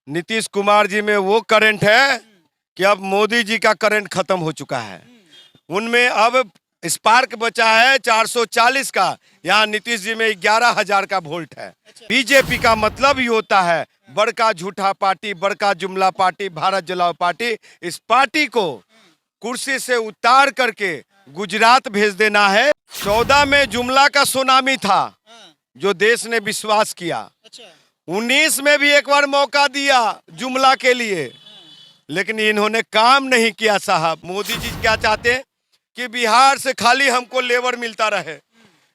नीतीश कुमार जी में वो करंट है कि अब मोदी जी का करंट खत्म हो चुका है। उनमें अब स्पार्क बचा है 440 का, यहाँ नीतीश जी में 11,000 का वोल्ट है। बीजेपी का मतलब ही होता है बड़का झूठा पार्टी, बड़का जुमला पार्टी, भारत जलाओ पार्टी। इस पार्टी को कुर्सी से उतार करके गुजरात भेज देना है। 14 में जुमला का सुनामी था जो देश ने विश्वास किया। 19 में भी एक बार मौका दिया जुमला के लिए, लेकिन इन्होंने काम नहीं किया साहब। मोदी जी क्या चाहते हैं कि बिहार से खाली हमको लेबर मिलता रहे,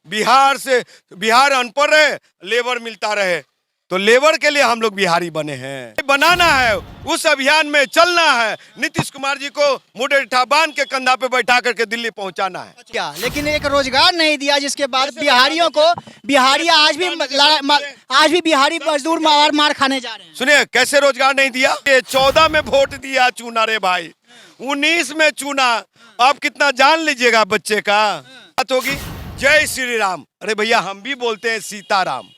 बिहार अनपढ़ रहे, लेबर मिलता रहे। तो लेबर के लिए हम लोग बिहारी बने हैं, बनाना है, उस अभियान में चलना है। नीतीश कुमार जी को मुंडेठा बांध के कंधा पे बैठा करके दिल्ली पहुंचाना है। क्या लेकिन एक रोजगार नहीं दिया, जिसके बाद बिहारियों को आज भी बिहारी मजदूर मार खाने जा रहे हैं। सुनिए कैसे रोजगार नहीं दिया। 14 में वोट दिया चुना रे भाई, 19 में चुना, अब कितना जान लीजिएगा बच्चे का। बात होगी जय श्री राम। अरे भैया हम भी बोलते हैं सीताराम,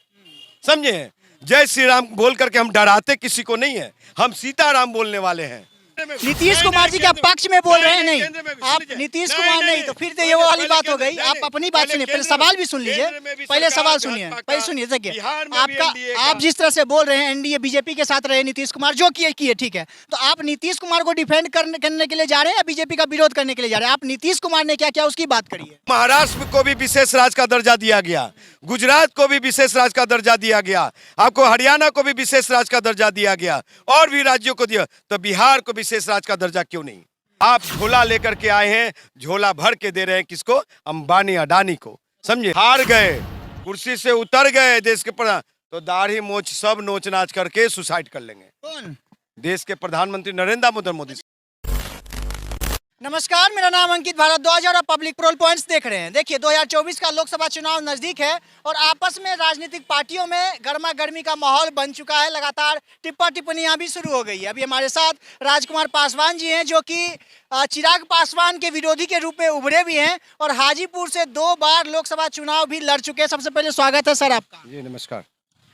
समझे। जय श्री राम बोल करके हम डराते किसी को नहीं है, हम सीताराम बोलने वाले हैं। नीतीश कुमार जी के पक्ष में बोल रहे हैं। नहीं, आप नीतीश कुमार नहीं तो फिर तो ये वाली बात हो गई। आप अपनी बात सुनिए, पहले सवाल भी सुन लीजिए। पहले सवाल सुनिए, पहले सुनिए। देखिए आप जिस तरह से बोल रहे हैं, एनडीए बीजेपी के साथ रहे नीतीश कुमार, जो किए ठीक है। तो आप नीतीश कुमार को डिफेंड करने के लिए जा रहे हैं या बीजेपी का विरोध करने के लिए जा रहे हैं? आप नीतीश कुमार ने क्या किया उसकी बात करिए। महाराष्ट्र को भी विशेष राज्य का दर्जा दिया गया, गुजरात को भी विशेष राज्य का दर्जा दिया गया, आपको हरियाणा को भी विशेष राज्य का दर्जा दिया गया, और भी राज्यों को दिया, तो बिहार को विशेष राज्य का दर्जा क्यों नहीं? आप झोला लेकर के आए हैं, झोला भर के दे रहे हैं किसको? अंबानी अडानी को, समझे। हार गए, कुर्सी से उतर गए देश के प्रधान, तो दाढ़ी मोछ सब नोच नाच करके सुसाइड कर लेंगे। कौन? देश के प्रधानमंत्री नरेंद्र मोदी। नमस्कार, मेरा नाम अंकित भारद्वाज और आप पब्लिक पोल पॉइंट्स देख रहे हैं। देखिए 2024 का लोकसभा चुनाव नजदीक है और आपस में राजनीतिक पार्टियों में गर्मा गर्मी का माहौल बन चुका है। लगातार टिप्पा टिप्पणियां भी शुरू हो गई है। अभी हमारे साथ राजकुमार पासवान जी हैं, जो कि चिराग पासवान के विरोधी के रूप में उभरे भी हैं और हाजीपुर से 2 बार लोकसभा चुनाव भी लड़ चुके हैं। सबसे पहले स्वागत है सर आपका। जी नमस्कार।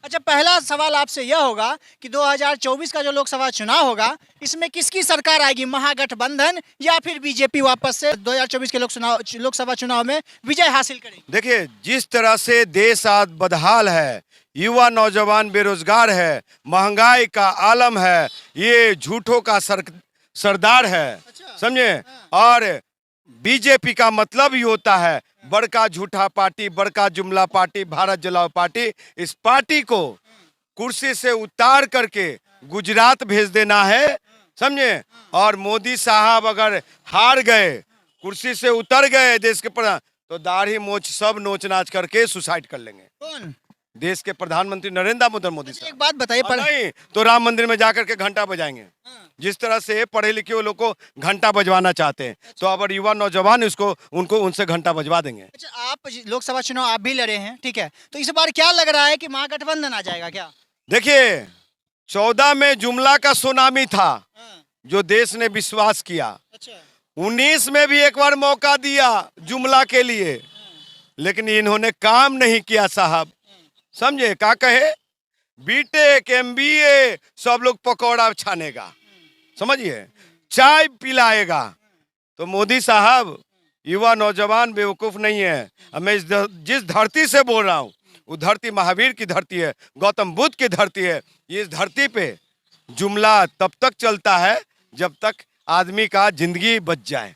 अच्छा, पहला सवाल आपसे यह होगा कि 2024 का जो लोकसभा चुनाव होगा, इसमें किसकी सरकार आएगी, महागठबंधन या फिर बीजेपी वापस से 2024 के लोकसभा चुनाव में विजय हासिल करेगी? देखिए जिस तरह से देश आज बदहाल है, युवा नौजवान बेरोजगार है, महंगाई का आलम है, ये झूठों का सरदार है, समझे। और बीजेपी का मतलब ही होता है बड़का झूठा पार्टी, बड़का जुमला पार्टी, भारत जलाओ पार्टी। इस पार्टी को कुर्सी से उतार करके गुजरात भेज देना है, समझे। और मोदी साहब अगर हार गए, कुर्सी से उतर गए देश के प्रधान, तो दाढ़ी मोछ सब नोच नाच करके सुसाइड कर लेंगे। कौन? देश के प्रधानमंत्री नरेंद्र मोदी साहब। एक बात बताइए, नहीं तो राम मंदिर में जाकर के घंटा बजाएंगे। जिस तरह से पढ़े लिखे लोग को घंटा बजवाना चाहते हैं, तो अगर युवा नौजवान उनको उनसे घंटा बजवा देंगे। अच्छा, आप लोकसभा चुनाव आप भी लड़े हैं, ठीक है, तो इस बार क्या लग रहा है कि महागठबंधन आ जाएगा क्या? देखिए 14 में जुमला का सुनामी था जो देश ने विश्वास किया। 19 में भी एक बार मौका दिया जुमला के लिए, लेकिन इन्होंने काम नहीं किया साहब, समझे। क्या कहे, बीटेक MBA सब लोग पकौड़ा छानेगा, समझिए, चाय पिलाएगा। तो मोदी साहब युवा नौजवान बेवकूफ नहीं है। मैं जिस धरती से बोल रहा हूँ वो धरती महावीर की धरती है, गौतम बुद्ध की धरती है। इस धरती पे जुमला तब तक चलता है जब तक आदमी का जिंदगी बच जाए।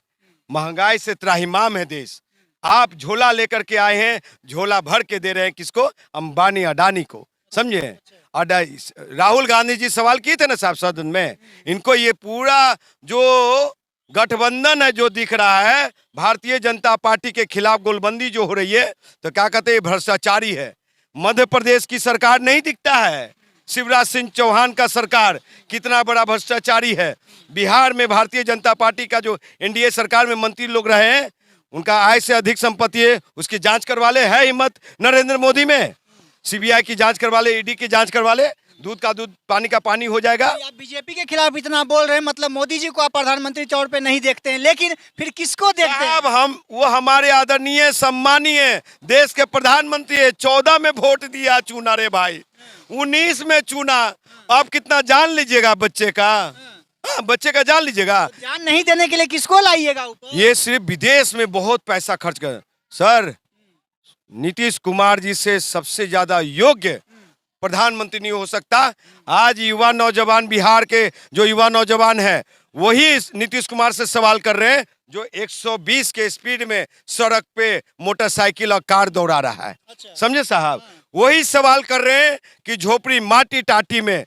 महंगाई से त्राहिमाम है देश। आप झोला लेकर के आए हैं, झोला भर के दे रहे हैं किसको? अंबानी अडानी को, समझे। राहुल गांधी जी सवाल किए थे ना साहब सदन में, इनको ये पूरा जो गठबंधन है जो दिख रहा है भारतीय जनता पार्टी के खिलाफ गोलबंदी जो हो रही है, तो क्या कहते हैं, भ्रष्टाचारी है। मध्य प्रदेश की सरकार नहीं दिखता है, शिवराज सिंह चौहान का सरकार कितना बड़ा भ्रष्टाचारी है। बिहार में भारतीय जनता पार्टी का जो एनडीए सरकार में मंत्री लोग रहे हैं, उनका आय से अधिक संपत्ति है, उसकी जांच करवा ले। है हिम्मत नरेंद्र मोदी में? सीबीआई की जांच करवा ले, ईडी की जांच करवा ले। दूध का दूध पानी का पानी हो जाएगा। आप बीजेपी के खिलाफ इतना बोल रहे हैं, मतलब मोदी जी को आप प्रधानमंत्री तौर पे नहीं देखते हैं, लेकिन फिर किसको देखते हैं? अब वो हमारे आदरणीय सम्मानीय देश के प्रधानमंत्री है। 14 में वोट दिया, चुना रे भाई, 19 में चुना। आप कितना जान लीजिएगा बच्चे का? हाँ, बच्चे का जान लीजिएगा। जान नहीं देने के लिए किसको लाइएगा ऊपर? ये सिर्फ विदेश में बहुत पैसा खर्च कर। सर, नीतीश कुमार जी से सबसे ज्यादा योग्य प्रधानमंत्री नहीं हो सकता। आज युवा नौजवान, बिहार के जो युवा नौजवान है, वही नीतीश कुमार से सवाल कर रहे हैं, जो 120 के स्पीड में सड़क पे मोटरसाइकिल और कार दौड़ा रहा है। अच्छा। समझे साहब? वही सवाल कर रहे हैं कि झोपड़ी माटी टाटी में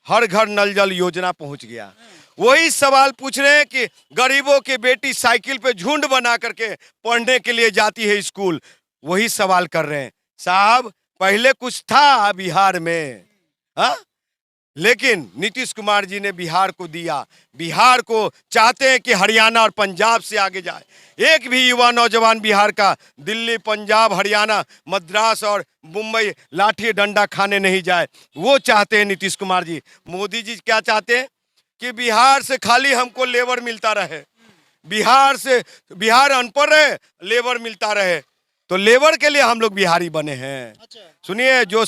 हर घर नल जल योजना पहुंच गया। वही सवाल पूछ रहे हैं कि गरीबों की बेटी साइकिल पे झुंड बना करके पढ़ने के लिए जाती है स्कूल। वही सवाल कर रहे हैं। साहब, पहले कुछ था बिहार में, हाँ, लेकिन नीतीश कुमार जी ने बिहार को दिया। बिहार को चाहते हैं कि हरियाणा और पंजाब से आगे जाए। एक भी युवा नौजवान बिहार का दिल्ली, पंजाब, हरियाणा, मद्रास और मुंबई लाठी डंडा खाने नहीं जाए। वो चाहते हैं नीतीश कुमार जी। मोदी जी क्या चाहते हैं कि बिहार से खाली हमको लेबर मिलता रहे, बिहार अनपढ़ रहे, लेबर मिलता रहे। तो लेबर के लिए हम लोग बिहारी बने हैं। अच्छा। सुनिए, जो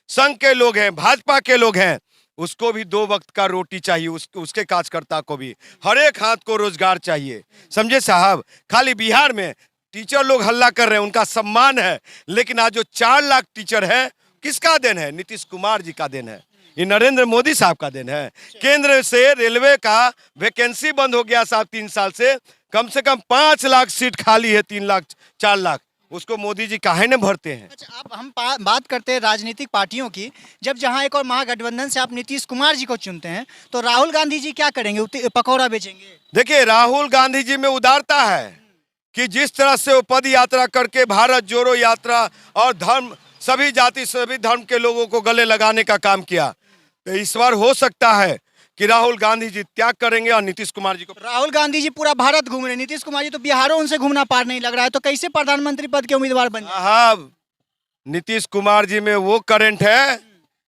संघ के लोग हैं, भाजपा के लोग हैं, उसको भी 2 वक्त का रोटी चाहिए। उसके कार्यकर्ता को भी हर एक हाथ को रोजगार चाहिए। समझे साहब? खाली बिहार में टीचर लोग हल्ला कर रहे हैं, उनका सम्मान है, लेकिन आज जो 4 लाख टीचर है, किसका देन है? नीतीश कुमार जी का देन है। ये नरेंद्र मोदी साहब का देन है। केंद्र से रेलवे का वैकेंसी बंद हो गया साहब 3 साल से कम 5 लाख सीट खाली है, 3 लाख 4 लाख, उसको मोदी जी काहे न भरते हैं? अच्छा, अब हम बात करते हैं राजनीतिक पार्टियों की। जब जहां एक और महागठबंधन से आप नीतीश कुमार जी को चुनते हैं, तो राहुल गांधी जी क्या करेंगे? पकौड़ा बेचेंगे? देखिए, राहुल गांधी जी में उदारता है कि जिस तरह से वो पद यात्रा करके भारत जोड़ो यात्रा और धर्म, सभी जाति सभी धर्म के लोगों को गले लगाने का काम किया, तो इस बार हो सकता है कि राहुल गांधी जी त्याग करेंगे और नीतीश कुमार जी को। राहुल गांधी जी पूरा भारत घूम रहे हैं, नीतीश कुमार जी तो बिहारों उनसे घूमना पार नहीं लग रहा है, तो कैसे प्रधानमंत्री पद के उम्मीदवार बन जाए? हाँ, नीतीश कुमार जी में वो करंट है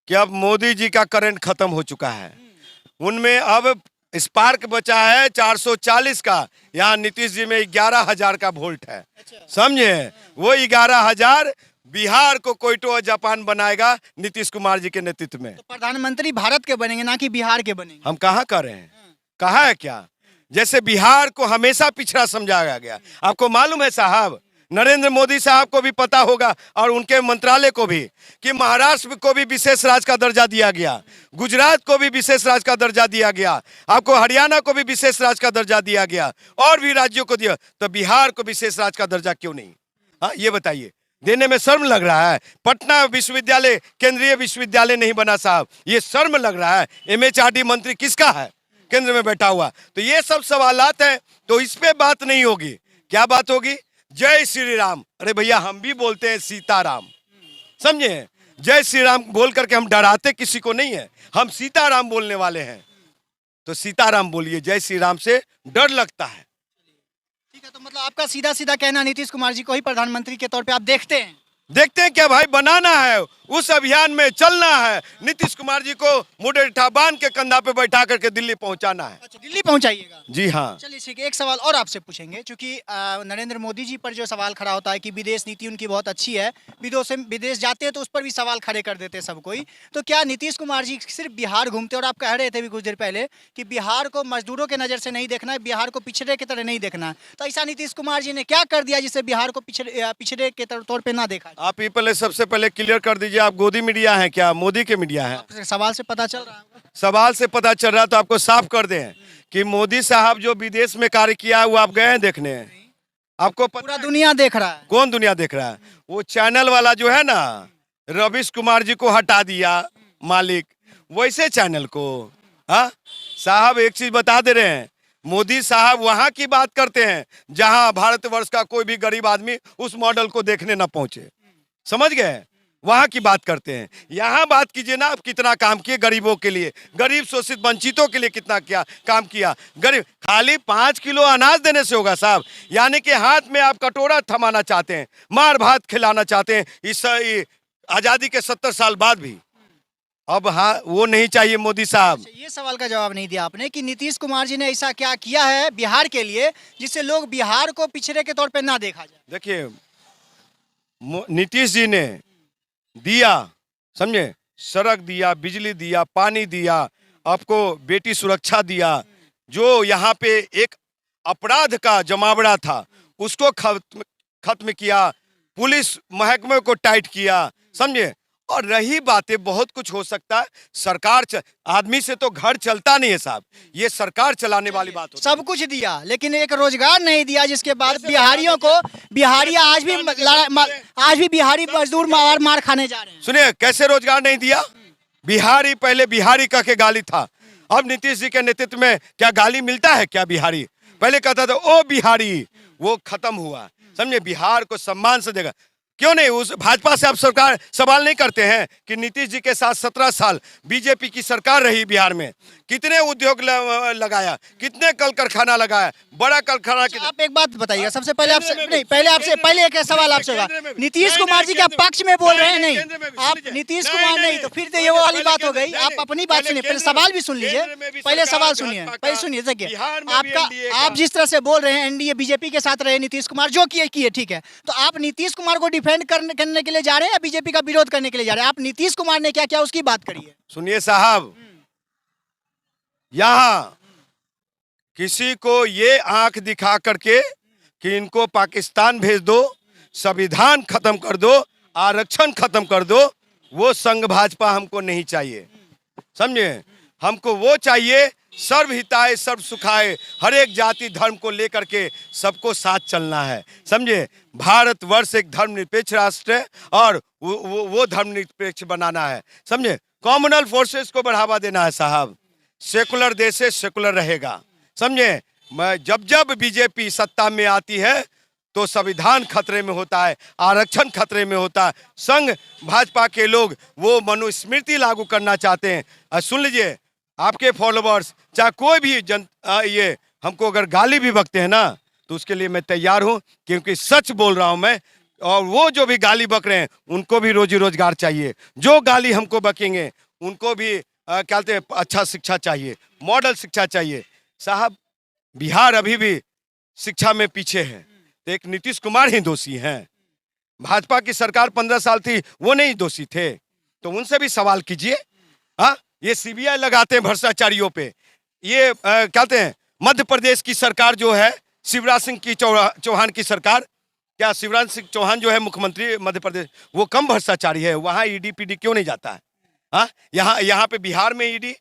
कि अब मोदी जी का करंट खत्म हो चुका है। उनमें अब स्पार्क बचा है 440 का। यहाँ नीतीश जी में 11,000 का वोल्ट है। समझे? वो 11,000 बिहार को कोयटो और जापान बनाएगा नीतीश कुमार जी के नेतृत्व में। तो प्रधानमंत्री भारत के बनेंगे, ना कि बिहार के बनेंगे? हम कहाँ कर रहे हैं? कहा है क्या? जैसे बिहार को हमेशा पिछड़ा समझाया गया। आपको मालूम है साहब, नरेंद्र मोदी साहब को भी पता होगा और उनके मंत्रालय को भी, कि महाराष्ट्र को भी विशेष राज्य का दर्जा दिया गया, गुजरात को भी विशेष राज्य का दर्जा दिया गया, आपको हरियाणा को भी विशेष राज्य का दर्जा दिया गया, और भी राज्यों को दिया, तो बिहार को विशेष राज्य का दर्जा क्यों नहीं? हाँ, ये बताइए। देने में शर्म लग रहा है? पटना विश्वविद्यालय केंद्रीय विश्वविद्यालय नहीं बना साहब, ये शर्म लग रहा है। MHRD मंत्री किसका है केंद्र में बैठा हुआ? तो ये सब सवालात हैं, तो इस पे बात नहीं होगी। क्या बात होगी? जय श्री राम। अरे भैया, हम भी बोलते हैं सीताराम, समझे? जय श्री राम बोल करके हम डराते किसी को नहीं है, हम सीताराम बोलने वाले हैं। तो सीताराम बोलिए, जय श्री राम से डर लगता है। ठीक है, तो मतलब आपका सीधा सीधा कहना नीतीश कुमार जी को ही प्रधानमंत्री के तौर पे आप देखते हैं? देखते हैं क्या भाई, बनाना है, उस अभियान में चलना है। नीतीश कुमार जी को मुडेठा बांध के कंधा पे बैठा करके दिल्ली पहुंचाना है। अच्छा, दिल्ली पहुंचाइएगा? जी हाँ। चलिए ठीक है, एक सवाल और आपसे पूछेंगे, क्योंकि नरेंद्र मोदी जी पर जो सवाल खड़ा होता है कि विदेश नीति उनकी बहुत अच्छी है, विदेश जाते हैं तो उस पर भी सवाल खड़े कर देते हैं सब कोई, तो क्या नीतीश कुमार जी सिर्फ बिहार घूमते? और आप कह रहे थे भी कुछ देर पहले कि बिहार को मजदूरों के नज़र से नहीं देखना है, बिहार को पिछड़े की तरह नहीं देखना है, तो ऐसा नीतीश कुमार जी ने क्या कर दिया जिससे बिहार को पिछड़े के तौर पर ना देखा? आप ही पहले सबसे पहले क्लियर कर दीजिए, आप गोदी मीडिया हैं क्या, मोदी के मीडिया हैं? सवाल से पता चल रहा है। सवाल से पता चल रहा है, तो आपको साफ कर दें कि मोदी साहब जो विदेश में कार्य किया है वो आप गए हैं देखने? आपको पूरा दुनिया देख रहा है। कौन दुनिया देख रहा है? वो चैनल वाला जो है ना, रवीश कुमार जी को हटा दिया मालिक, वैसे चैनल को। हाँ साहब, एक चीज बता दे रहे हैं, मोदी साहब वहां की बात करते हैं जहां भारतवर्ष का कोई भी गरीब आदमी उस मॉडल को देखने ना पहुंचे। समझ गए? वहां की बात करते हैं। यहाँ बात कीजिए ना, आप कितना काम किए गरीबों के लिए, गरीब शोषित वंचितों के लिए कितना काम किया। गरीब खाली 5 किलो अनाज देने से होगा साहब? यानी कि हाथ में आप कटोरा थमाना चाहते हैं, मार भात खिलाना चाहते हैं इस आजादी के 70 साल बाद भी। अब हाँ वो नहीं चाहिए मोदी साहब। ये सवाल का जवाब नहीं दिया आपने कि नीतीश कुमार जी ने ऐसा क्या किया है बिहार के लिए जिससे लोग बिहार को पिछड़े के तौर पे ना देखा जाए। देखिए नीतीश जी ने दिया, समझे, सड़क दिया, बिजली दिया, पानी दिया, आपको बेटी सुरक्षा दिया, जो यहाँ पे एक अपराध का जमावड़ा था उसको खत्म किया, पुलिस महकमे को टाइट किया, समझे। और रही बातें, बहुत कुछ हो सकता है, सरकार आदमी से तो घर चलता नहीं है साहब, ये सरकार चलाने वाली बात होती है। सब कुछ दिया लेकिन एक रोजगार नहीं दिया, जिसके बाद बिहारियों को बिहारी आज भी बिहारी मजदूर मार खाने जा रहे हैं। सुनिए कैसे रोजगार नहीं दिया। बिहारी पहले बिहारी कह के गाली था, अब नीतीश जी के नेतृत्व में क्या गाली मिलता है क्या? बिहारी पहले कहता था ओ बिहारी, वो खत्म हुआ, समझे। बिहार को सम्मान से देगा। क्यों नहीं? उस भाजपा से आप सरकार सवाल नहीं करते हैं कि नीतीश जी के साथ 17 साल बीजेपी की सरकार रही बिहार में, कितने उद्योग लगाया, कितने कल कारखाना लगाया, बड़ा कारखाना। आप एक बात बताइएगा, सबसे पहले आपसे नहीं, पहले एक सवाल आपसे होगा, नीतीश कुमार जी क्या पक्ष में बोल रहे हैं? नहीं, आप नीतीश कुमार नहीं, तो फिर तो ये वो वाली बात हो गई। आप अपनी बात सुनिए, पहले सवाल भी सुन लीजिए, पहले सवाल सुनिए, पहले सुनिए। देखिए आपका, आप जिस तरह से बोल रहे हैं एनडीए बीजेपी के साथ रहे नीतीश कुमार, जो किए ठीक है, तो आप नीतीश कुमार को डिफेंड करने के लिए जा रहे हैं या बीजेपी का विरोध करने के लिए जा रहे हैं? आप नीतीश कुमार ने क्या किया उसकी बात करिए। सुनिए साहब, यहाँ किसी को ये आंख दिखा करके कि इनको पाकिस्तान भेज दो, संविधान खत्म कर दो, आरक्षण खत्म कर दो, वो संघ भाजपा हमको नहीं चाहिए, समझे। हमको वो चाहिए सर्व हिताय सर्व सुखाय, हर एक जाति धर्म को लेकर के सबको साथ चलना है, समझे। भारतवर्ष एक धर्मनिरपेक्ष राष्ट्र है और वो धर्मनिरपेक्ष बनाना है, समझे। कॉमनल फोर्सेस को बढ़ावा देना है साहब, सेकुलर देश से सेकुलर रहेगा, समझे। जब बीजेपी सत्ता में आती है तो संविधान खतरे में होता है, आरक्षण खतरे में होता है। संघ भाजपा के लोग वो मनुस्मृति लागू करना चाहते हैं। सुन लीजिए, आपके फॉलोवर्स चाहे कोई भी ये हमको अगर गाली भी बकते हैं ना, तो उसके लिए मैं तैयार हूं, क्योंकि सच बोल रहा हूं मैं। और वो जो भी गाली बक रहे हैं उनको भी रोजी रोजगार चाहिए, जो गाली हमको बकेंगे उनको भी क्या कहते हैं, अच्छा शिक्षा चाहिए, मॉडल शिक्षा चाहिए साहब। बिहार अभी भी शिक्षा में पीछे है, तो एक नीतीश कुमार ही दोषी हैं। भाजपा की सरकार 15 साल थी, वो नहीं दोषी थे, तो उनसे भी सवाल कीजिए। हाँ, ये सीबीआई लगाते हैं भ्रष्टाचारियों पे। ये कहते हैं मध्य प्रदेश की सरकार जो है, शिवराज सिंह की चौहान की सरकार, क्या शिवराज सिंह चौहान जो है मुख्यमंत्री मध्य प्रदेश, वो कम भ्रष्टाचारी है? वहाँ ईडी पीडी क्यों नहीं जाता है? हाँ, यहाँ पे बिहार में ईडी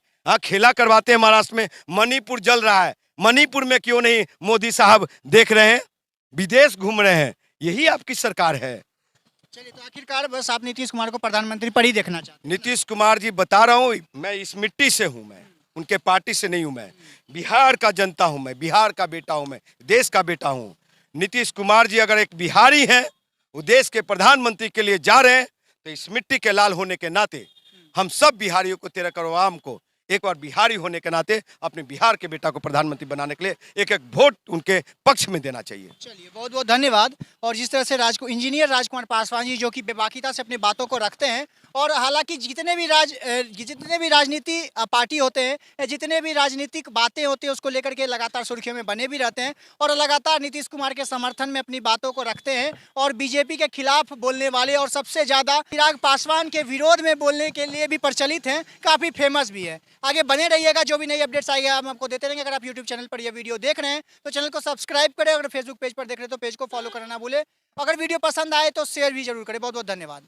खेला करवाते हैं। महाराष्ट्र में मणिपुर जल रहा है, मणिपुर में क्यों नहीं मोदी साहब देख रहे हैं? विदेश घूम रहे हैं, यही आपकी सरकार है। चलिए, तो आखिरकार बस आप नीतीश कुमार को प्रधानमंत्री पर ही देखना चाहते हैं? नीतीश कुमार जी, बता रहा हूँ, मैं इस मिट्टी से हूँ, मैं उनके पार्टी से नहीं हूँ, मैं बिहार का जनता हूँ, मैं बिहार का बेटा हूँ, मैं देश का बेटा हूँ। नीतीश कुमार जी अगर एक बिहारी हैं, वो देश के प्रधानमंत्री के लिए जा रहे हैं, तो इस मिट्टी के लाल होने के नाते हम सब बिहारियों को, 13 करोड़ आवाम को, एक बार बिहारी होने के नाते अपने बिहार के बेटा को प्रधानमंत्री बनाने के लिए एक एक वोट उनके पक्ष में देना चाहिए। चलिए, बहुत बहुत धन्यवाद। और जिस तरह से इंजीनियर राजकुमार पासवान जी जो कि बेबाकिता से अपनी बातों को रखते हैं, और हालांकि जितने भी राजनीति पार्टी होते हैं, जितने भी राजनीतिक बातें होती हैं, उसको लेकर के लगातार सुर्खियों में बने भी रहते हैं और लगातार नीतीश कुमार के समर्थन में अपनी बातों को रखते हैं। और बीजेपी के खिलाफ बोलने वाले और सबसे ज़्यादा चिराग पासवान के विरोध में बोलने के लिए भी प्रचलित हैं, काफ़ी फेमस भी है। आगे बने रहिएगा, जो भी नई अपडेट्स आएगा हम आपको देते रहेंगे। अगर आप यूट्यूब चैनल पर यह वीडियो देख रहे हैं तो चैनल को सब्सक्राइब करें, अगर फेसबुक पेज पर देख रहे हैं तो पेज को फॉलो करना ना भूलें। अगर वीडियो पसंद आए तो शेयर भी जरूर करें। बहुत बहुत धन्यवाद।